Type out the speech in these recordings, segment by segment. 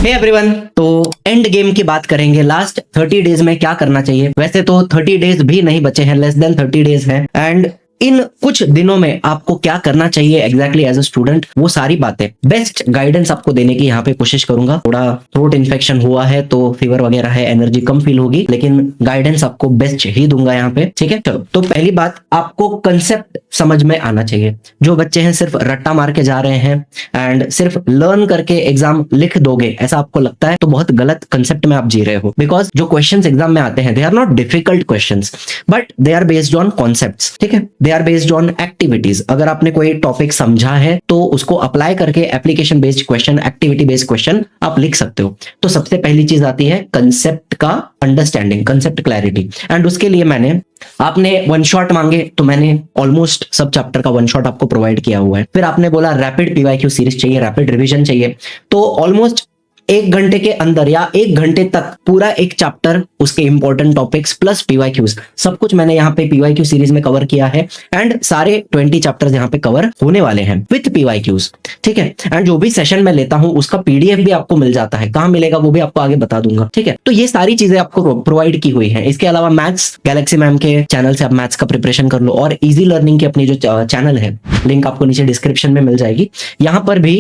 Hey everyone, तो end game की बात करेंगे। लास्ट 30 डेज में क्या करना चाहिए। वैसे तो 30 डेज भी नहीं बचे हैं, लेस देन 30 डेज हैं। एंड इन कुछ दिनों में आपको क्या करना चाहिए एग्जैक्टली एज अ स्टूडेंट, वो सारी बातें बेस्ट गाइडेंस आपको देने की यहाँ पे कोशिश करूंगा। थोड़ा थ्रोट इन्फेक्शन हुआ है तो फीवर वगैरह है, एनर्जी कम फील होगी, लेकिन गाइडेंस आपको बेस्ट ही दूंगा यहाँ पे। ठीक है, चलो। तो पहली बात, आपको कंसेप्ट समझ में आना चाहिए। जो बच्चे हैं सिर्फ रट्टा मार के जा रहे हैं एंड सिर्फ लर्न करके एग्जाम लिख दोगे, ऐसा आपको लगता है तो बहुत गलत कंसेप्ट में आप जी रहे हो। बिकॉज जो क्वेश्चंस एग्जाम में आते हैं they are not difficult questions, but they are based on concepts. ठीक है, they are based on activities. अगर आपने कोई टॉपिक समझा है तो उसको अप्लाई करके application based question, activity based question आप लिख सकते हो। तो सबसे पहली चीज आती है कंसेप्ट का अंडरस्टैंडिंग, कंसेप्ट क्लैरिटी। एंड उसके लिए आपने वन शॉट मांगे तो मैंने ऑलमोस्ट सब चैप्टर का वन शॉट आपको प्रोवाइड किया हुआ है। फिर आपने बोला रैपिड पीवाईक्यू सीरीज चाहिए, रैपिड रिवीजन चाहिए, तो ऑलमोस्ट 1 घंटे के अंदर या 1 घंटे तक पूरा एक चैप्टर, उसके इंपॉर्टेंट टॉपिक्स प्लस पीवाईक्यूज, सब कुछ मैंने यहाँ पे पीवाईक्यू सीरीज में कवर किया है। एंड सारे 20 चैप्टर्स यहाँ पे कवर होने वाले हैं विथ पीवाईक्यूज। ठीक है, एंड जो भी सेशन में लेता हूँ उसका पीडीएफ भी आपको मिल जाता है। कहाँ मिलेगा वो भी आपको आगे बता दूंगा। ठीक है, तो ये सारी चीजें आपको प्रोवाइड की हुई है। इसके अलावा मैथ्स, गैलेक्सी मैम के चैनल से आप मैथ्स का प्रिपरेशन कर लो, और इजी लर्निंग की अपनी जो चैनल है, लिंक आपको नीचे डिस्क्रिप्शन में मिल जाएगी। यहाँ पर भी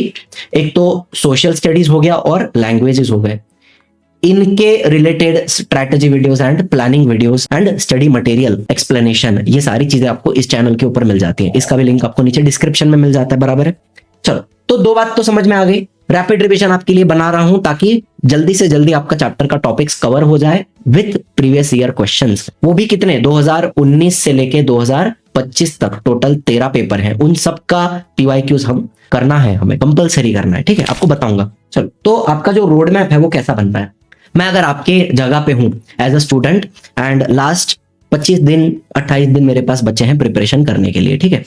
एक तो सोशल स्टडीज हो गया और लैंग्वेजेस हो गए, इनके related strategy videos and planning videos and study material explanation, ये सारी चीजें आपको इस चैनल के ऊपर मिल जाती हैं। इसका भी लिंक आपको नीचे डिस्क्रिप्शन में मिल जाता है, बराबर है। चलो, तो 2 बात तो समझ में आ गई। रैपिड रिवीजन आपके लिए बना रहा हूं ताकि जल्दी से जल्दी आपका चैप्टर का टॉपिक्स कवर हो जाए विथ प्रीवियस ईयर क्वेश्चंस। वो भी कितने, 2019 से लेके 2025 तक टोटल 13 पेपर हैं। उन सब का पीवाईक्यूज हम करना है, हमें कंपलसरी करना है। ठीक है, आपको बताऊंगा। चलो, तो आपका जो रोड मैप है वो कैसा बन रहा है। मैं अगर आपके जगह पे हूं as a student and last 25 दिन 28 दिन मेरे पास बचे हैं प्रिपरेशन करने के लिए। ठीक है,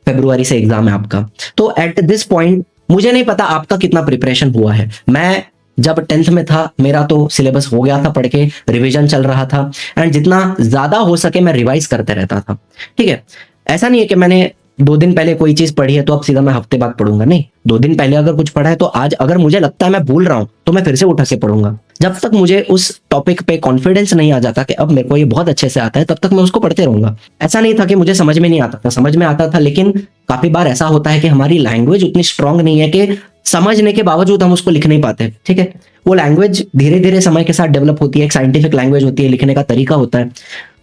फरवरी से एग्जाम है आपका, तो एट दिस पॉइंट मुझे नहीं पता आपका कितना प्रिपरेशन हुआ है। मैं जब 10th में था मेरा तो सिलेबस हो गया था पढ़ के, रिवीजन चल रहा था एंड जितना ज्यादा हो सके मैं रिवाइज करते रहता था। ठीक है, ऐसा नहीं है कि मैंने 2 दिन पहले कोई चीज पढ़ी है तो अब सीधा मैं हफ्ते बाद पढ़ूंगा, नहीं। 2 दिन पहले अगर कुछ पढ़ा है तो आज अगर मुझे लगता है मैं भूल रहा हूं तो मैं फिर से उठा के पढ़ूंगा। जब तक मुझे उस टॉपिक पे कॉन्फिडेंस नहीं आ जाता कि अब मेरे को ये बहुत अच्छे से आता है, तब तक मैं उसको पढ़ते रहूंगा। ऐसा नहीं था कि मुझे समझ में नहीं आता था, समझ में आता था, लेकिन काफी बार ऐसा होता है कि हमारी लैंग्वेज उतनी स्ट्रांग नहीं है कि समझने के बावजूद हम उसको लिख नहीं पाते। ठीक है, वो लैंग्वेज धीरे धीरे समय के साथ डेवलप होती है। एक साइंटिफिक लैंग्वेज होती है, लिखने का तरीका होता है,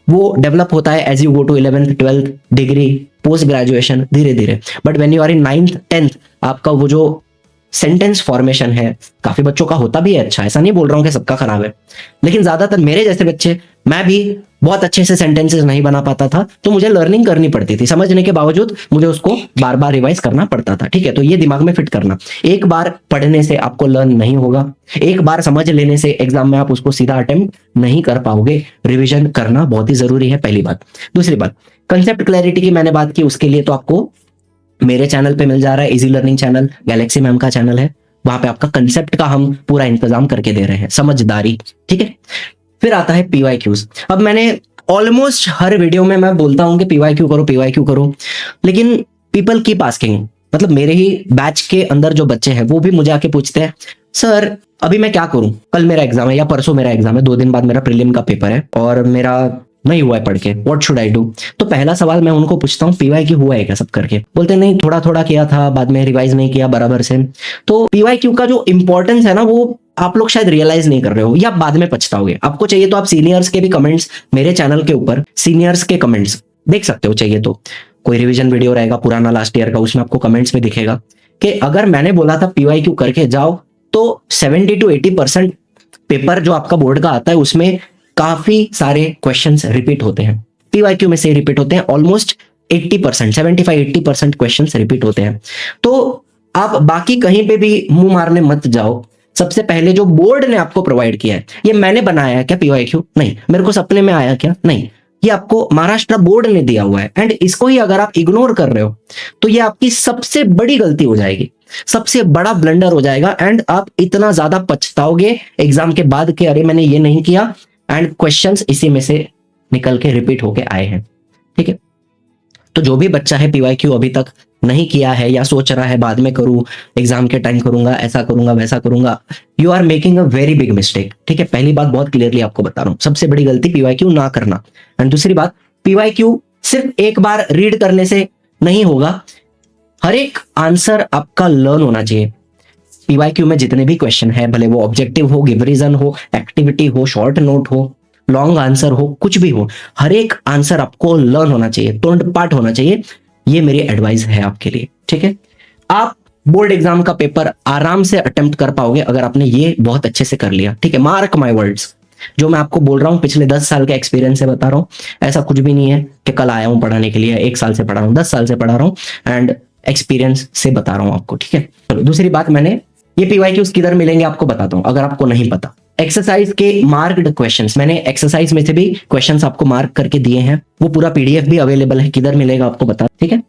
वो डेवलप होता है as you go to 11th 12th degree, post graduation, धीरे धीरे। But when you are in 9th 10th, आपका वो जो सेंटेंस फॉर्मेशन है, काफी बच्चों का होता भी है अच्छा, ऐसा नहीं बोल रहा हूं कि सबका खराब है, लेकिन ज्यादातर मेरे जैसे बच्चे, मैं भी बहुत अच्छे से सेंटेंसेस नहीं बना पाता था, तो मुझे लर्निंग करनी पड़ती थी। समझने के बावजूद मुझे उसको बार बार रिवाइज करना पड़ता था। ठीक है, तो ये दिमाग में फिट करना। एक बार पढ़ने से आपको लर्न नहीं होगा, एक बार समझ लेने से एग्जाम में आप उसको सीधा अटेम्प्ट नहीं कर पाओगे। रिविजन करना बहुत ही जरूरी है, पहली बात। दूसरी बात, कंसेप्ट क्लैरिटी की मैंने बात की, उसके लिए तो आपको मेरे चैनल पे मिल जा रहा है, easy learning channel, Galaxy ma'am का चैनल है, वहां पे आपका कंसेप्ट का हम पूरा इंतजाम करके दे रहे हैं, समझदारी। ठीक है, फिर आता है पीवाईक्यूज। अब मैंने ऑलमोस्ट हर वीडियो में मैं बोलता हूं कि पीवाईक्यू करो, पीवाईक्यू करो, लेकिन पीपल कीप आस्किंग, मतलब मेरे ही बैच के अंदर जो बच्चे हैं वो भी मुझे आके पूछते हैं, सर अभी मैं क्या करूं, कल मेरा एग्जाम है या परसों मेरा एग्जाम है, 2 दिन बाद मेरा प्रीलिम का पेपर है और मेरा नहीं हुआ है पढ़ के, व्हाट शुड आई डू। तो पहला सवाल मैं उनको पूछता हूँ, पीवाईक्यू हुआ है क्या सब करके। बोलते नहीं, थोड़ा थोड़ा किया था, बाद में रिवाइज नहीं किया बराबर से। तो पीवाईक्यू का जो इंपॉर्टेंस है ना, वो आप लोग शायद रियलाइज नहीं कर रहे हो या बाद में पछताओगे। आपको चाहिए तो आप सीनियर्स के भी कमेंट्स मेरे चैनल के ऊपर, सीनियर्स के कमेंट्स देख सकते हो। चाहिए तो कोई रिवीजन वीडियो रहेगा पुराना लास्ट ईयर का, उसमें आपको कमेंट्स में दिखेगा कि अगर मैंने बोला था पीवाईक्यू करके जाओ, तो 70 to 80% पेपर जो आपका बोर्ड का आता है उसमें काफी सारे क्वेश्चंस रिपीट होते हैं। पीवाईक्यू में से रिपीट होते हैं ऑलमोस्ट 80%, 75-80% क्वेश्चंस रिपीट होते हैं। तो आप बाकी कहीं पे भी मुंह मारने मत जाओ। सबसे पहले जो बोर्ड ने आपको प्रोवाइड किया है, ये मैंने बनाया है क्या पीवाईक्यू? नहीं। मेरे को सपने में आया क्या? नहीं। ये आपको महाराष्ट्र बोर्ड ने दिया हुआ है, एंड इसको ही अगर आप इग्नोर कर रहे हो तो ये आपकी सबसे बड़ी गलती हो जाएगी, सबसे बड़ा ब्लंडर हो जाएगा, एंड आप इतना ज्यादा पछताओगे एग्जाम के बाद कि अरे मैंने ये नहीं किया, एंड क्वेश्चंस इसी में से निकल के रिपीट होके आए हैं। ठीक है, तो जो भी बच्चा है पीवाईक्यू अभी तक नहीं किया है या सोच रहा है बाद में करूं, एग्जाम के टाइम करूंगा, ऐसा करूंगा वैसा करूंगा, you are making a very big mistake. ठीक है, पहली बात बहुत क्लियरली आपको बता रहा हूं, सबसे बड़ी गलती पीवाईक्यू ना करना। एंड दूसरी बात, पीवाईक्यू सिर्फ एक बार रीड करने से नहीं होगा, हर एक आंसर आपका लर्न होना चाहिए। पीवाईक्यू में जितने भी क्वेश्चन है, भले वो ऑब्जेक्टिव हो, गिव रीजन हो, एक्टिविटी हो, शॉर्ट नोट हो, लॉन्ग आंसर हो, कुछ भी हो, हर एक आंसर आपको लर्न होना चाहिए, तोंड पाठ होना चाहिए। ये मेरी एडवाइस है आपके लिए। ठीक है, आप बोर्ड एग्जाम का पेपर आराम से अटेम्प्ट कर पाओगे अगर आपने ये बहुत अच्छे से कर लिया। ठीक है, मार्क माय वर्ड्स, जो मैं आपको बोल रहा हूं पिछले 10 साल के एक्सपीरियंस से बता रहा हूं। ऐसा कुछ भी नहीं है कि कल आया हूं पढ़ाने के लिए, 1 साल से पढ़ा रहा हूं, 10 साल से पढ़ा रहा हूं एंड एक्सपीरियंस से बता रहा हूं आपको। ठीक है, चलो दूसरी बात, मैंने ये पीवाईक्यूज किधर मिलेंगे आपको बताता हूं, अगर आपको नहीं पता। एक्सरसाइज के मार्क्ड क्वेश्चंस, मैंने एक्सरसाइज में से भी क्वेश्चंस आपको मार्क करके दिए हैं, वो पूरा पीडीएफ भी अवेलेबल है, किधर मिलेगा आपको बता। ठीक है,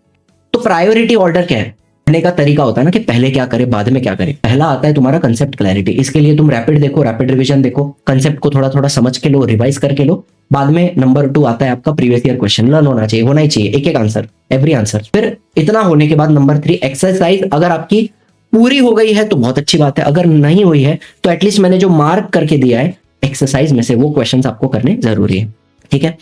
तो प्रायोरिटी ऑर्डर क्या है, पढ़ने का तरीका होता है ना कि पहले क्या करे बाद में क्या करे। पहला आता है तुम्हारा कंसेप्ट क्लैरिटी, इसके लिए तुम रैपिड देखो, रैपिड रिवीजन देखो, कंसेप्ट को थोड़ा थोड़ा समझ के लो, रिवाइज करके लो। बाद में नंबर 2 आता है आपका प्रीवियस ईयर क्वेश्चन, लर्न होना चाहिए, होना ही चाहिए, एक एक आंसर, एवरी आंसर। फिर इतना होने के बाद नंबर 3 एक्सरसाइज, अगर आपकी पूरी हो गई है तो बहुत अच्छी बात है, अगर नहीं हुई है तो एटलीस्ट मैंने जो मार्क करके दिया है एक्सरसाइज में से वो क्वेश्चंस आपको करने जरूरी है। ठीक है,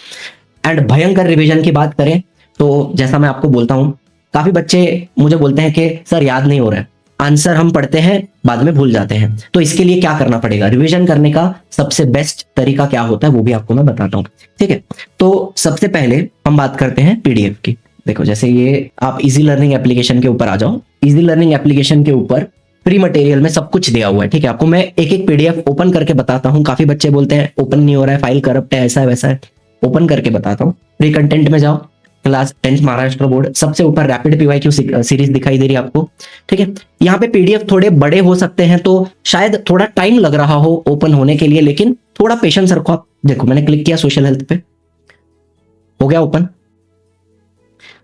एंड भयंकर रिवीजन की बात करें तो जैसा मैं आपको बोलता हूं, काफी बच्चे मुझे बोलते हैं कि सर याद नहीं हो रहा है, आंसर हम पढ़ते हैं बाद में भूल जाते हैं, तो इसके लिए क्या करना पड़ेगा, रिवीजन करने का सबसे बेस्ट तरीका क्या होता है वो भी आपको मैं बताता हूं। ठीक है, तो सबसे पहले हम बात करते हैं पीडीएफ की। देखो, जैसे ये आप इजी लर्निंग एप्लीकेशन के ऊपर आ जाओ, इजी लर्निंग एप्लीकेशन के ऊपर प्री मटेरियल में सब कुछ दिया हुआ है। ठीक है, आपको मैं एक एक पीडीएफ ओपन करके बताता हूं। काफी बच्चे बोलते हैं ओपन नहीं हो रहा है, फाइल करप्ट है, ऐसा है वैसा है, ओपन करके बताता हूं। प्री कंटेंट में जाओ, क्लास 10th महाराष्ट्र बोर्ड, सबसे ऊपर रैपिड पीवाईक्यू सीरीज दिखाई दे रही है आपको। ठीक है, यहाँ पे पीडीएफ थोड़े बड़े हो सकते हैं तो शायद थोड़ा टाइम लग रहा हो ओपन होने के लिए, लेकिन थोड़ा पेशेंस रखो आप। देखो, मैंने क्लिक किया सोशल हेल्थ पे, हो गया ओपन,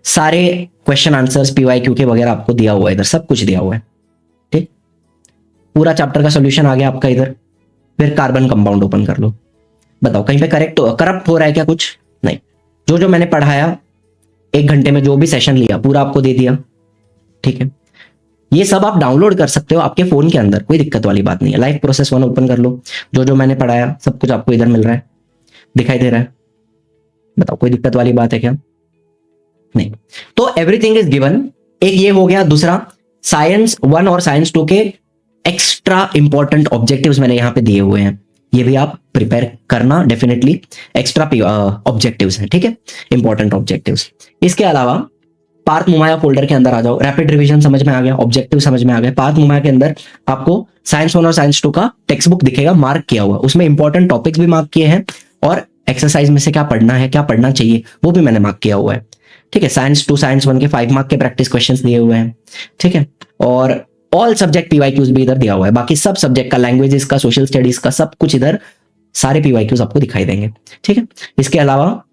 सारे क्वेश्चन आंसर्स पीवाईक्यू के वगैरह आपको दिया हुआ है, इधर सब कुछ दिया हुआ है। ठीक, पूरा चैप्टर का सॉल्यूशन आ गया आपका इधर। फिर कार्बन कंपाउंड ओपन कर लो, बताओ कहीं पे करप्ट हो रहा है क्या, कुछ नहीं। जो जो मैंने पढ़ाया 1 घंटे में, जो भी सेशन लिया पूरा आपको दे दिया। ठीक है, ये सब आप डाउनलोड कर सकते हो आपके फोन के अंदर, कोई दिक्कत वाली बात नहीं है। लाइव प्रोसेस 1 ओपन कर लो, जो जो मैंने पढ़ाया सब कुछ आपको इधर मिल रहा है, दिखाई दे रहा है, बताओ कोई दिक्कत वाली बात है क्या, नहीं। तो एवरीथिंग इज गिवन, एक ये हो गया। दूसरा, साइंस 1 और साइंस 2 के एक्स्ट्रा इंपॉर्टेंट ऑब्जेक्टिव्स मैंने यहां पे दिए हुए हैं, ये भी आप प्रिपेयर करना डेफिनेटली। एक्स्ट्रा ऑब्जेक्टिव्स हैं, ठीक है, इंपॉर्टेंट ऑब्जेक्टिव्स। इसके अलावा पार्थ मुमाया फोल्डर के अंदर आ जाओ, रैपिड रिवीजन समझ में आ गया, ऑब्जेक्टिव समझ में आ गया। पार्थ मुमाया के अंदर आपको साइंस 1 और साइंस 2 का टेक्स्ट बुक दिखेगा मार्क किया हुआ, उसमें इंपॉर्टेंट टॉपिक्स भी मार्क किए हैं और एक्सरसाइज में से क्या पढ़ना है, क्या पढ़ना चाहिए वो भी मैंने मार्क किया हुआ है। ठीक है, साइंस 2 साइंस 1 के 5 मार्क के प्रैक्टिस क्वेश्चंस दिए हुए हैं। ठीक है, और ऑल सब्जेक्ट पीवाईक्यूज भी इधर दिया हुआ है, बाकी सब सब्जेक्ट का, लैंग्वेजेस का, सोशल स्टडीज का, सब कुछ इधर सारे पीवाईक्यूज आपको दिखाई देंगे। ठीक है, इसके अलावा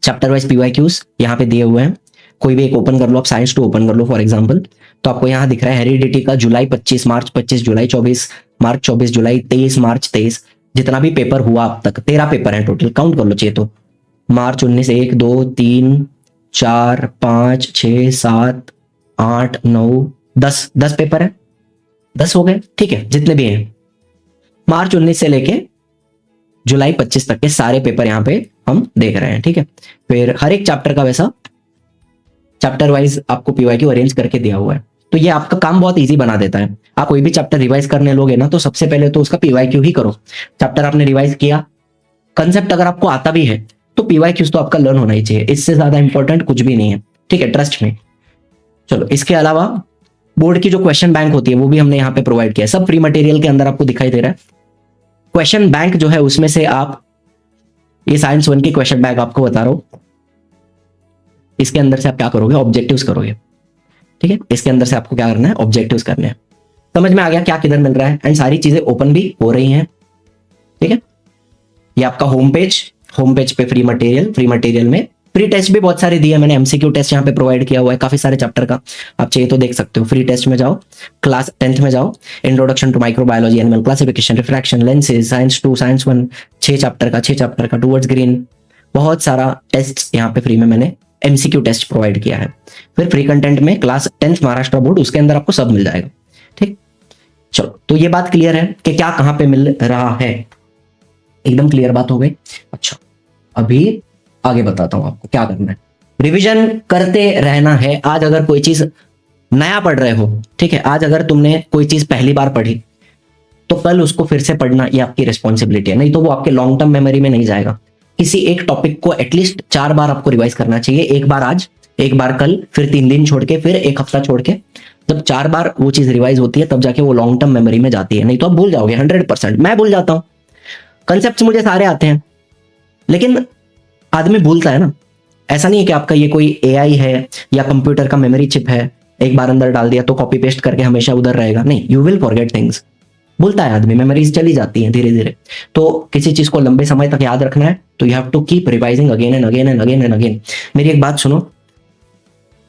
चैप्टर वाइज पीवाईक्यूज यहाँ पे दिए हुए हैं, कोई भी एक ओपन कर लो आप, साइंस 2 ओपन कर लो फॉर एग्जांपल, तो आपको यहाँ दिख रहा है हेरिडिटी का जुलाई 25 मार्च 25 जुलाई 24 मार्च 24 जुलाई 23 मार्च 23, जितना भी पेपर हुआ अब तक 13 पेपर हैं टोटल, काउंट कर लो चाहिए तो। मार्च 19 1 2 3 4 5 6 7 8 9 10 पेपर है, 10 हो गए। ठीक है, जितने भी हैं मार्च 19 से लेके जुलाई 25 तक के सारे पेपर यहाँ पे हम देख रहे हैं। ठीक है, फिर हर एक चैप्टर का वैसा चैप्टर वाइज आपको पीवाईक्यू अरेंज करके दिया हुआ है, तो ये आपका काम बहुत इजी बना देता है। आप कोई भी चैप्टर रिवाइज करने लोगे ना तो सबसे पहले तो उसका पीवाईक्यू ही करो। चैप्टर आपने रिवाइज किया, कंसेप्ट अगर आपको आता भी है तो पीवाईक्यूज तो आपका लर्न होना ही चाहिए, इससे ज्यादा इंपॉर्टेंट कुछ भी नहीं है। ठीक है, ट्रस्ट में। चलो, इसके अलावा बोर्ड की जो क्वेश्चन बैंक होती है वो भी हमने यहाँ पे प्रोवाइड किया है, सब फ्री मटेरियल के अंदर आपको दिखाई दे रहा है। क्वेश्चन बैंक जो है उसमें से आप, ये साइंस 1 की क्वेश्चन बैंक आपको बता रहा हूं, इसके अंदर से आप क्या करोगे, ऑब्जेक्टिव्स करोगे। ठीक है, इसके अंदर से आपको क्या करना है, ऑब्जेक्टिव्स करने हैं। समझ में आ गया क्या किधर मिल रहा है, एंड सारी चीजें ओपन भी हो रही हैं। ठीक है, ये आपका होम पेज पे फ्री मटेरियल में फ्री टेस्ट भी बहुत सारे दिए मैंने, एमसीक्यू टेस्ट यहाँ पे प्रोवाइड किया हुआ है काफी सारे चैप्टर का, आप चाहिए तो देख सकते हो। फ्री टेस्ट में जाओ, क्लास 10th में जाओ, introduction to microbiology, animal classification, refraction, lenses, science 2 science 1 6 chapter का टुवर्ड्स ग्रीन, बहुत सारा टेस्ट यहाँ पे फ्री में मैंने एमसीक्यू टेस्ट प्रोवाइड किया है। फिर फ्री कंटेंट में क्लास 10th महाराष्ट्र बोर्ड, उसके अंदर आपको सब मिल जाएगा। ठीक, चलो तो ये बात क्लियर है कि क्या कहां पे मिल रहा है, एकदम क्लियर बात हो गई। अच्छा, अभी आगे बताता हूं आपको क्या करना है। रिवीजन करते रहना है। आज अगर कोई चीज नया पढ़ रहे हो, ठीक है, आज अगर तुमने कोई चीज पहली बार पढ़ी तो कल उसको फिर से पढ़ना ये आपकी रिस्पॉन्सिबिलिटी है, नहीं तो वो आपके लॉन्ग टर्म मेमोरी में नहीं जाएगा। किसी एक टॉपिक को एटलीस्ट 4 बार आपको रिवाइज करना चाहिए, एक बार आज, एक बार कल, फिर 3 दिन छोड़ के, फिर एक हफ्ता छोड़ के। जब 4 बार वो चीज रिवाइज होती है तब जाके वो लॉन्ग टर्म मेमोरी में जाती है, नहीं तो आप भूल जाओगे 100%। मैं भूल जाता हूं, कंसेप्ट मुझे सारे आते हैं, लेकिन आदमी भूलता है ना। ऐसा नहीं है कि आपका ये कोई एआई है या कंप्यूटर का मेमोरी चिप है, एक बार अंदर डाल दिया तो कॉपी पेस्ट करके हमेशा उधर रहेगा, नहीं, यू विल फॉरगेट थिंग्स। भूलता है आदमी, मेमोरीज चली जाती हैं धीरे धीरे। तो किसी चीज को लंबे समय तक याद रखना है तो you have to keep revising again and again and again and again. मेरी एक बात सुनो,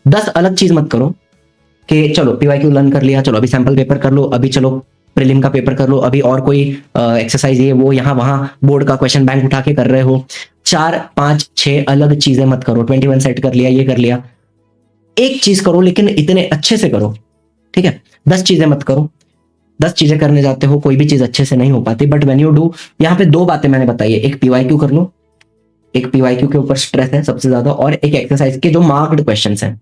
10 अलग चीज मत करो कि चलो पीवाईक्यू लर्न कर लिया, चलो अभी सैंपल पेपर कर लो, अभी चलो प्रीलिम का पेपर कर लो, अभी और कोई एक्सरसाइज ये वो यहाँ वहां बोर्ड का क्वेश्चन बैंक उठा के कर रहे हो। 4 5 6 अलग चीजें मत करो। 21 सेट कर लिया, ये कर लिया, एक चीज करो लेकिन इतने अच्छे से करो। ठीक है, 10 चीजें मत करो। 10 चीजें करने जाते हो, कोई भी चीज अच्छे से नहीं हो पाती, बट व्हेन यू डू, यहाँ पे 2 बातें मैंने बताई है, एक पीवाईक्यू कर लो, एक पीवाईक्यू के ऊपर स्ट्रेस है सबसे ज्यादा, और एक एक्सरसाइज के जो मार्क्ड क्वेश्चंस हैं।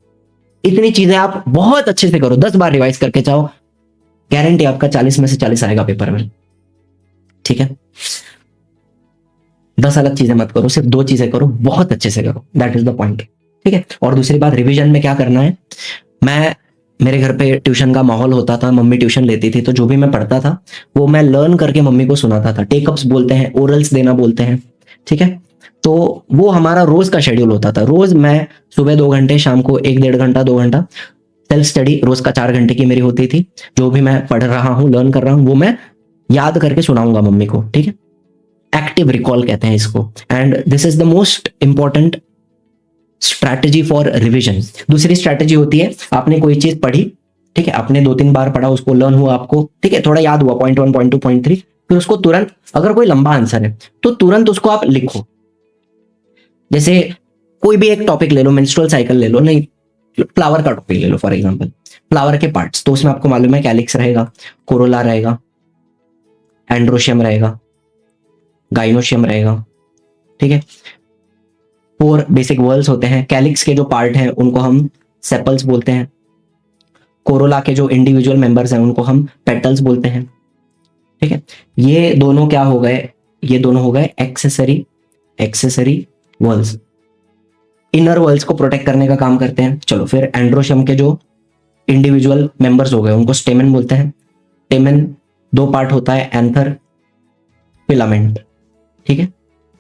इतनी चीजें आप बहुत अच्छे से करो, 10 बार रिवाइज करके जाओ, गारंटी आपका 40 में से 40 आएगा पेपर में। ठीक है, 10 अलग चीजें मत करो, सिर्फ 2 चीजें करो, बहुत अच्छे से करो, दैट इज द पॉइंट। ठीक है, और दूसरी बात, रिवीजन में क्या करना है, मेरे घर पे ट्यूशन का माहौल होता था, मम्मी ट्यूशन लेती थी, तो जो भी मैं पढ़ता था वो मैं लर्न करके मम्मी को सुनाता था। टेकअप्स बोलते हैं, ओरल्स देना बोलते हैं। ठीक है, तो वो हमारा रोज का शेड्यूल होता था। रोज मैं सुबह 2 घंटे, शाम को 1-1.5 घंटा, 2 घंटा सेल्फ स्टडी रोज का 4 घंटे की मेरी होती थी। जो भी मैं पढ़ रहा हूँ, लर्न कर रहा हूँ, वो मैं याद करके सुनाऊंगा मम्मी को। ठीक है, एक्टिव रिकॉल कहते हैं इसको, and this is the most important strategy for revision. दूसरी स्ट्रैटेजी होती है, आपने कोई चीज पढ़ी, ठीक है, आपने 2-3 बार पढ़ा, उसको लर्न हुआ आपको, ठीक है, थोड़ा याद हुआ, पॉइंट 1, पॉइंट 2, पॉइंट 3, फिर उसको तुरंत, अगर कोई लंबा आंसर है तो तुरंत उसको आप लिखो। जैसे कोई भी एक टॉपिक ले लो, मेंस्ट्रुअल साइकिल ले लो, नहीं फ्लावर का टॉपिक ले लो फॉर एग्जांपल, फ्लावर के पार्ट्स, तो उसमें आपको मालूम है कैलिक्स रहेगा, कोरोला रहेगा, एंड्रोशियम रहेगा, गाइनोशियम रहेगा। ठीक है, 4 बेसिक वर्ल्स होते हैं। कैलिक्स के जो पार्ट हैं उनको हम सेपल्स बोलते हैं। कोरोला के जो इंडिविजुअल मेंबर्स हैं उनको हम पेटल्स बोलते हैं। ठीक है, ये दोनों क्या हो गए, ये दोनों हो गए एक्सेसरी वर्ल्स, इनर वर्ल्स को प्रोटेक्ट करने का काम करते हैं। चलो फिर एंड्रोशियम के जो इंडिविजुअल मेंबर्स हो गए उनको स्टेमेन बोलते हैं। स्टेमेन 2 पार्ट होता है, एंथर, फिलामेंट। ठीक है,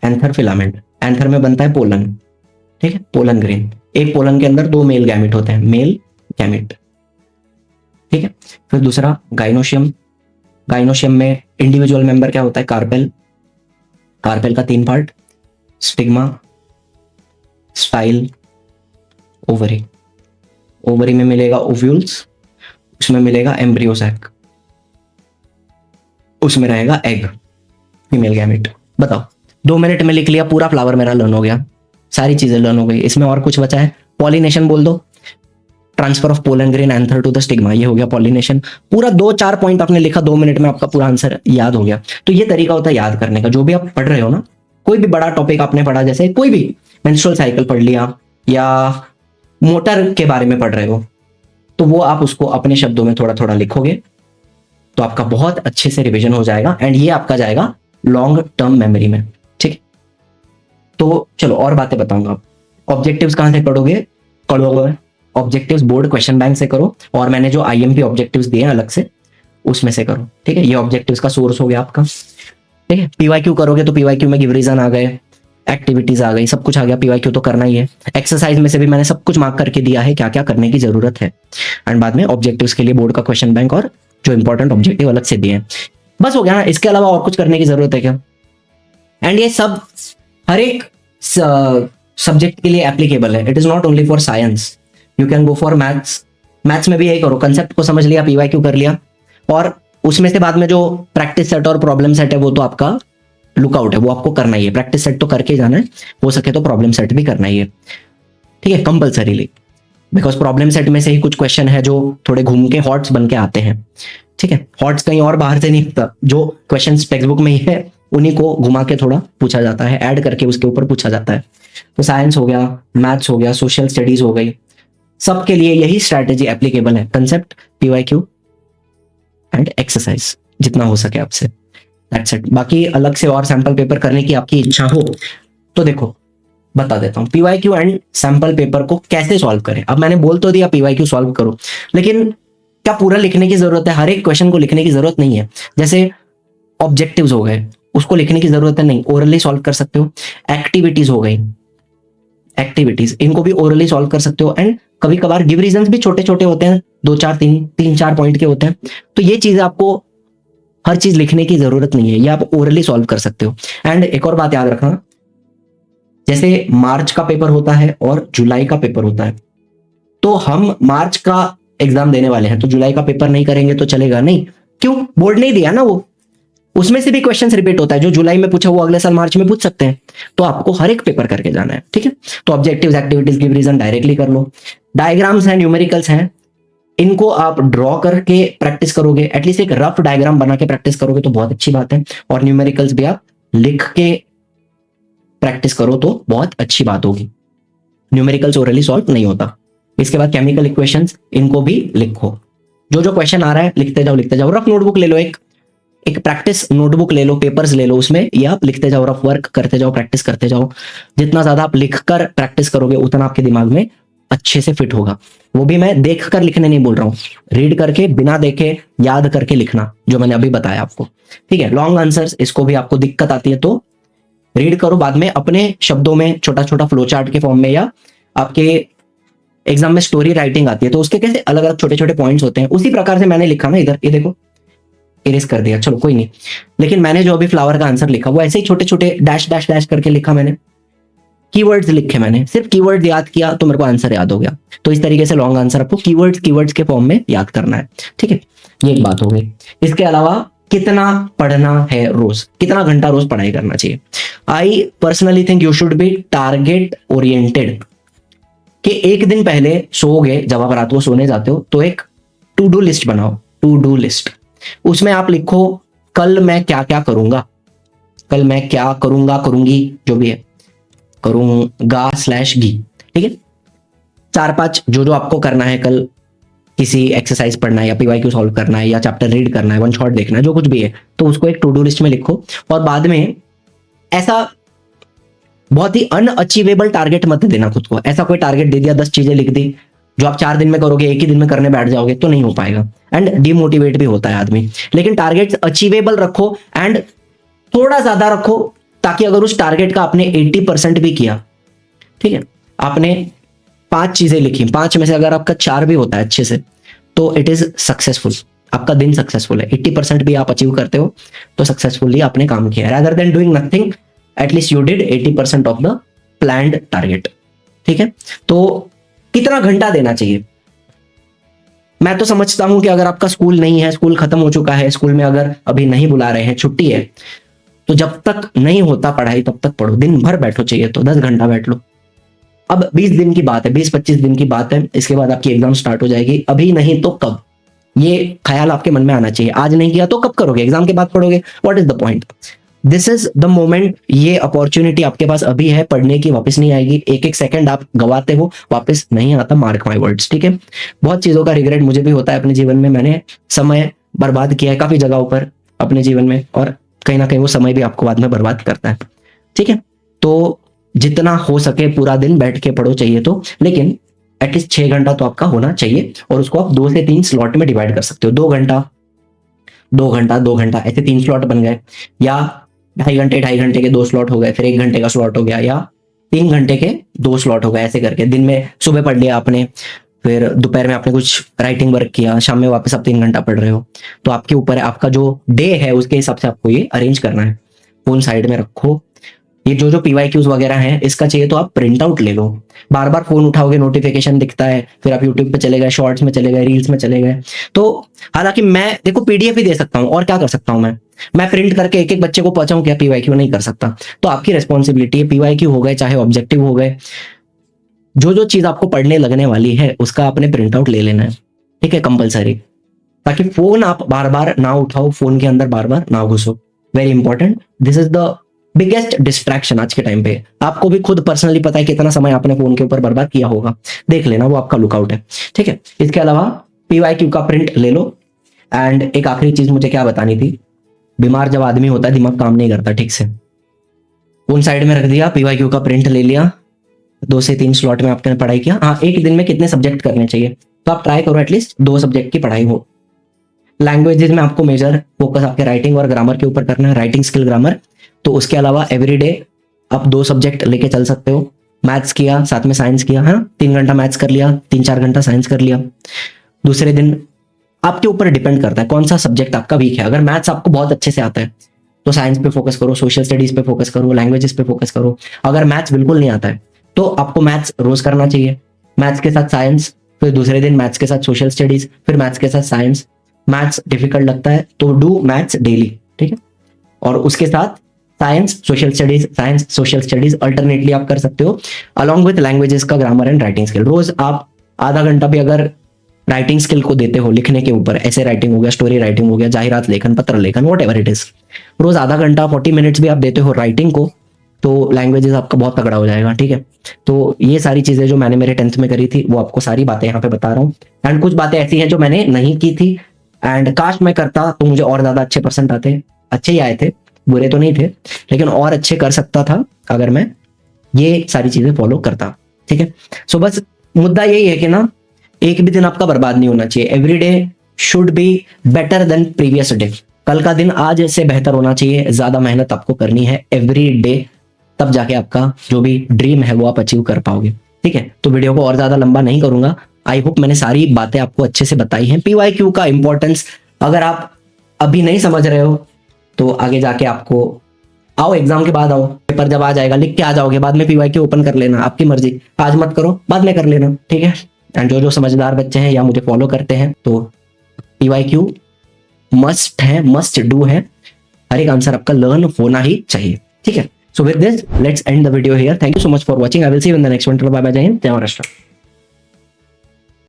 एंथर, फिलामेंट, एंथर में बनता है पोलन। ठीक है, पोलन ग्रेन, एक पोलन के अंदर 2 मेल गैमेट होते हैं, मेल गैमेट। ठीक है, फिर दूसरा गाइनोशियम, गाइनोशियम में इंडिविजुअल मेंबर क्या होता है, कार्पेल, कार्पेल का 3 part, stigma, style, ovary. Ovary में मिलेगा ओव्यूल्स, उसमें मिलेगा एम्ब्रियो सैक, उसमें रहेगा एग, फीमेल गैमेट। बताओ, 2 मिनट में लिख लिया, पूरा फ्लावर मेरा लर्न हो गया, सारी चीजें लर्न हो गई। इसमें और कुछ बचा है, पॉलिनेशन बोल दो, transfer of pollen grain anther to the stigma, ये हो गया पॉलिनेशन। पूरा 2-4 पॉइंट आपने लिखा, 2 मिनट में आपका पूरा आंसर याद हो गया। तो ये तरीका होता है याद करने का। जो भी आप पढ़ रहे हो ना, कोई भी बड़ा टॉपिक आपने पढ़ा, जैसे कोई भी मेंस्ट्रुअल साइकिल पढ़ लिया या मोटर के बारे में पढ़ रहे हो, तो वो आप उसको अपने शब्दों में थोड़ा थोड़ा लिखोगे तो आपका बहुत अच्छे से रिवीजन हो जाएगा, एंड ये आपका जाएगा लॉन्ग टर्म मेमोरी में। ठीक, तो चलो और बातें बताऊंगा। ऑब्जेक्टिव्स कहां से पढ़ोगे, ऑब्जेक्टिव्स बोर्ड क्वेश्चन बैंक से करो, और मैंने जो आईएमपी ऑब्जेक्टिव्स दिए हैं अलग से, उसमें से करो। ठीक है, ये ऑब्जेक्टिव्स का सोर्स हो गया आपका। ठीक है, पीवाईक्यू करोगे तो पीवाईक्यू में गिव रीजन आ गए, एक्टिविटीज आ गई, सब कुछ आ गया। पीवाईक्यू तो करना ही है। एक्सरसाइज में से भी मैंने सब कुछ मार्क करके दिया है, क्या क्या करने की जरूरत है, एंड बाद में ऑब्जेक्टिव्स के लिए बोर्ड का क्वेश्चन बैंक और जो इंपॉर्टेंट ऑब्जेक्टिव अलग से दिए हैं। बस हो गया ना, इसके अलावा और कुछ करने की जरूरत है क्या? एंड ये सब हर एक सब्जेक्ट के लिए एप्लीकेबल है। It is not only for science, you can go for maths. Maths में भी यही करो, कंसेप्ट को समझ लिया, पीवाईक्यू कर लिया, और उसमें से बाद में जो प्रैक्टिस सेट और प्रॉब्लम सेट है वो तो आपका लुकआउट है, वो आपको करना ही है। प्रैक्टिस सेट तो करके जाना है, हो सके तो प्रॉब्लम सेट भी करना ही है। ठीक है, कंपल्सरीली, बिकॉज प्रॉब्लम सेट में से ही कुछ क्वेश्चन है जो थोड़े घूम के हॉट्स बन के आते हैं। ठीक है, हॉट्स कहीं और बाहर से नहीं होता, जो क्वेश्चन टेक्स्ट बुक में ही है उन्हीं को घुमा के थोड़ा पूछा जाता है, ऐड करके उसके ऊपर पूछा जाता है। तो साइंस हो गया, मैथ्स हो गया, सोशल स्टडीज हो गई, सबके लिए यही स्ट्रैटेजी एप्लीकेबल है, कंसेप्ट, पीवाईक्यू एंड एक्सरसाइज जितना हो सके आपसे, दैट्स इट। बाकी अलग से और सैंपल पेपर करने की आपकी इच्छा हो तो देखो बता देता हूँ, पीवाईक्यू एंड सैंपल पेपर को कैसे सॉल्व करें। अब मैंने बोल तो दिया पीवाईक्यू सॉल्व करो, लेकिन क्या पूरा लिखने की जरूरत है? हर एक क्वेश्चन को लिखने की जरूरत नहीं है। जैसे ऑब्जेक्टिव्स हो गए, उसको लिखने की जरूरत है नहीं, ओरली सॉल्व कर सकते हो। एक्टिविटीज हो गई, एक्टिविटीज इनको भी ओरली सॉल्व कर सकते हो। एंड कभी कभार गिव रीजंस भी छोटे छोटे होते हैं, 2-4 3-4 पॉइंट के होते हैं, तो ये चीजें आपको हर चीज लिखने की जरूरत नहीं है, ये आप ओरली सॉल्व कर सकते हो। एंड एक और बात याद रखना, जैसे मार्च का पेपर होता है और जुलाई का पेपर होता है, तो हम मार्च का एग्जाम देने वाले हैं तो जुलाई का पेपर नहीं करेंगे तो चलेगा नहीं। क्यों? बोर्ड नहीं दिया ना वो, उसमें से भी क्वेश्चंस रिपीट होता है, जो जुलाई में पूछा वो अगले साल मार्च में पूछ सकते हैं, तो आपको हर एक पेपर करके जाना है। ठीक है, तो objectives, activities, give reason directly कर लो। डायग्राम्स हैं, न्यूमेरिकल्स हैं, इनको आप ड्रॉ करके प्रैक्टिस करोगे, एटलीस्ट एक रफ डायग्राम बना के प्रैक्टिस करोगे तो बहुत अच्छी बात है। और न्यूमेरिकल्स भी आप लिख के प्रैक्टिस करो तो बहुत अच्छी बात होगी। न्यूमेरिकल्स ओरली सॉल्व नहीं होता। इसके बाद केमिकल इक्वेशंस, इनको भी लिखो, जो जो क्वेश्चन आ रहा है लिखते जाओ लिखते जाओ। रफ नोटबुक ले लो, एक प्रैक्टिस नोटबुक ले लो, पेपर्स ले लो, उसमें ये आप लिखते जाओ, रफ वर्क करते जाओ, प्रैक्टिस करते जाओ। जितना ज्यादा आप लिखकर प्रैक्टिस करोगे उतना आपके दिमाग में अच्छे से फिट होगा। वो भी मैं देख कर लिखने नहीं बोल रहा हूँ, रीड करके, बिना देखे याद करके लिखना, जो मैंने अभी बताया आपको। ठीक है, लॉन्ग आंसर्स, इसको भी आपको दिक्कत आती है तो रीड करो, बाद में अपने शब्दों में छोटा छोटा फ्लो चार्ट के फॉर्म में, या आपके एग्जाम में स्टोरी राइटिंग आती है तो उसके कैसे अलग अलग छोटे छोटे पॉइंट्स होते हैं, उसी प्रकार से मैंने लिखा ना इधर, ये देखो इरेज कर दिया, चलो कोई नहीं। लेकिन मैंने जो अभी फ्लावर का आंसर लिखा वो ऐसे ही छोटे छोटे डैश डैश डैश करके लिखा मैंने, कीवर्ड्स लिखे मैंने, सिर्फ कीवर्ड याद किया तो मेरे को आंसर याद हो गया। तो इस तरीके से लॉन्ग आंसर आपको कीवर्ड्स के फॉर्म में याद करना है। ठीक है, ये एक बात हो गई। इसके अलावा कितना पढ़ना है रोज, कितना घंटा रोज पढ़ाई करना चाहिए। I personally think you should be target oriented, कि एक दिन पहले सोओगे, जब आप रात को सोने जाते हो तो एक टू डू लिस्ट बनाओ, टू डू लिस्ट। उसमें आप लिखो कल मैं क्या क्या करूंगा, कल मैं क्या करूंगा, करूंगी, जो भी है, करूंगा / गी। ठीक है, 4-5 जो जो आपको करना है, कल किसी एक्सरसाइज पढ़ना है या पीवाईक्यू सॉल्व करना है या चैप्टर रीड करना है, वन शॉट देखना है, जो कुछ भी है, तो उसको एक टू डू लिस्ट में लिखो। और बाद में ऐसा बहुत ही अनअचीवेबल टारगेट मत देना खुद को। ऐसा कोई टारगेट दे दिया, 10 चीजें लिख दी, जो आप 4 दिन में करोगे, एक ही दिन में करने बैठ जाओगे तो नहीं हो पाएगा, एंड डिमोटिवेट भी होता है आदमी। लेकिन टारगेट्स अचीवेबल रखो एंड थोड़ा ज्यादा रखो, ताकि अगर उस टारगेट का आपने 80% भी किया, ठीक है, आपने 5 चीजें लिखी, 5 में से अगर आपका 4 भी होता है अच्छे से, तो इट इज सक्सेसफुल, आपका दिन सक्सेसफुल है। 80% भी आप अचीव करते हो तो सक्सेसफुली आपने काम किया, rather than doing nothing, at least you did 80% of the planned target. ठीक है, तो कितना घंटा देना चाहिए? मैं तो समझता हूं कि अगर आपका स्कूल नहीं है, स्कूल खत्म हो चुका है, स्कूल में अगर अभी नहीं बुला रहे हैं, छुट्टी है, तो जब तक नहीं होता पढ़ाई तब तक पढ़ो, दिन भर बैठो, चाहिए तो 10 घंटा बैठ लो। अब 20 दिन की बात है, 20-25 दिन की बात है, इसके बाद आपकी एग्जाम स्टार्ट हो जाएगी, अभी नहीं तो कब, ये ख्याल आपके मन में आना चाहिए। आज नहीं किया तो कब करोगे? एग्जाम के बाद पढ़ोगे। What is the point? This is the moment, ये अपॉर्चुनिटी आपके पास अभी है पढ़ने की, वापस नहीं आएगी। एक एक सेकंड आप गवाते हो, वापस नहीं आता, मार्क माय वर्ड्स। ठीक है, बहुत चीजों का रिग्रेट मुझे भी होता है अपने जीवन में, मैंने समय बर्बाद किया है काफी जगहों पर अपने जीवन में, और कहीं ना कहीं वो समय भी आपको बाद में बर्बाद करता है। ठीक है, तो जितना हो सके पूरा दिन बैठ के पढ़ो चाहिए तो, लेकिन एटलीस्ट 6 घंटा तो आपका होना चाहिए, और उसको आप 2 से 3 स्लॉट में डिवाइड कर सकते हो। 2 घंटा 2 घंटा 2 घंटा, ऐसे 3 स्लॉट बन गए, या 2.5 घंटे के 2 स्लॉट हो गए, फिर 1 घंटे का स्लॉट हो गया, या 3 घंटे के 2 स्लॉट हो गए। ऐसे करके दिन में सुबह पढ़ लिया आपने, फिर दोपहर में आपने कुछ राइटिंग वर्क किया, शाम में वापस आप 3 घंटा पढ़ रहे हो, तो आपके ऊपर है, आपका जो डे है उसके हिसाब से आपको ये अरेंज करना है। फोन साइड में रखो, ये जो जो पीवाईक्यूज वगैरह हैं, इसका चाहिए तो आप प्रिंट आउट ले लो। बार बार फोन उठाओगे, नोटिफिकेशन दिखता है, फिर आप यूट्यूब पे चले गए, शॉर्ट्स में चले गए, रील्स में चले गए। तो हालांकि मैं देखो पीडीएफ ही दे सकता हूँ, और क्या कर सकता हूँ मैं प्रिंट करके एक एक बच्चे को पहुंचाऊं क्या? पीवाईक्यू नहीं कर सकता। तो आपकी रिस्पॉन्सिबिलिटी है, पीवाईक्यू हो गए चाहे ऑब्जेक्टिव हो गए, जो जो चीज आपको पढ़ने लगने वाली है उसका आपने प्रिंट आउट ले लेना है, ठीक है, कंपलसरी, ताकि फोन आप बार बार ना उठाओ, फोन के अंदर बार बार ना घुसो। Very important, this is the biggest distraction आज के टाइम पे। आपको भी खुद पर्सनली पता है कितना समय आपने फोन के ऊपर बर्बाद किया होगा, देख लेना, वो आपका लुकआउट है, ठीक है। इसके अलावा PYQ का प्रिंट ले लो। एंड एक आखिरी चीज मुझे क्या बतानी थी, बीमार जब आदमी होता है दिमाग काम नहीं करता ठीक से, उन साइड में रख दिया, PYQ का प्रिंट ले लिया, 2 से 3 स्लॉट में आपने पढ़ाई किया। हाँ, एक दिन में कितने सब्जेक्ट करने चाहिए, तो आप ट्राई करो एटलीस्ट 2 सब्जेक्ट की पढ़ाई हो। लैंग्वेजेस में आपको मेजर फोकस आपके राइटिंग और ग्रामर के ऊपर करना है, राइटिंग स्किल, ग्रामर। तो उसके अलावा एवरीडे आप 2 सब्जेक्ट लेके चल सकते हो। मैथ्स किया, साथ में साइंस किया, हाँ 3 घंटा मैथ्स कर लिया, 3-4 घंटा साइंस कर लिया। दूसरे दिन आपके ऊपर डिपेंड करता है कौन सा सब्जेक्ट आपका वीक है। अगर मैथ्स आपको बहुत अच्छे से आता है तो साइंस पे फोकस करो, सोशल स्टडीज पे फोकस करो, लैंग्वेजेस पे फोकस करो। अगर मैथ्स बिल्कुल नहीं आता है तो आपको मैथ्स रोज करना चाहिए, मैथ्स के साथ साइंस, फिर दूसरे दिन मैथ्स के साथ सोशल स्टडीज, फिर मैथ्स के साथ साइंस। मैथ्स डिफिकल्ट लगता है तो डू मैथ्स डेली, ठीक है। और उसके साथ साइंस सोशल स्टडीज अल्टरनेटली आप कर सकते हो, अलॉन्ग विथ लैंग्वेजेस का ग्रामर एंड राइटिंग स्किल। रोज आप आधा घंटा भी अगर राइटिंग स्किल को देते हो, लिखने के ऊपर, ऐसे राइटिंग हो गया, स्टोरी राइटिंग हो गया, जाहिरात लेखन, पत्र लेखन, वॉट एवर इट इज, रोज आधा घंटा 40 मिनट्स भी आप देते हो राइटिंग को, तो लैंग्वेजेस आपका बहुत तगड़ा हो जाएगा, ठीक है। तो ये सारी चीजें जो मैंने मेरे 10th में करी थी वो आपको सारी बातें यहाँ पे बता रहा हूँ। एंड कुछ बातें ऐसी हैं जो मैंने नहीं की थी, एंड काश मैं करता तो मुझे और ज्यादा अच्छे परसेंट आते, अच्छे ही आए थे, बुरे तो नहीं थे, लेकिन और अच्छे कर सकता था अगर मैं ये सारी चीजें फॉलो करता, ठीक है। सो बस मुद्दा यही है कि ना, एक भी दिन आपका बर्बाद नहीं होना चाहिए। Every day should be better than previous day. कल का दिन आज से बेहतर होना चाहिए, ज्यादा मेहनत आपको करनी है एवरी डे, तब जाके आपका जो भी ड्रीम है वो आप अचीव कर पाओगे, ठीक है। तो वीडियो को और ज्यादा लंबा नहीं करूंगा, आई होप मैंने सारी बातें आपको अच्छे से बताई हैं। PYQ का इंपॉर्टेंस अगर आप अभी नहीं समझ रहे हो तो आगे जाके आपको, आओ एग्जाम के बाद आओ, पेपर जब आ जाएगा लिख के आ जाओगे, बाद में PYQ ओपन कर लेना, आपकी मर्जी, आज मत करो बाद में कर लेना, ठीक है। एंड जो जो समझदार बच्चे हैं या मुझे फॉलो करते हैं तो PYQ मस्ट है, मस्ट डू है, हर एक आंसर आपका लर्न होना ही चाहिए, ठीक है। So with this let's end the video here. Thank you so much for watching, I will see you in the next one. Bye bye, जय हिंद, जय महाराष्ट्र।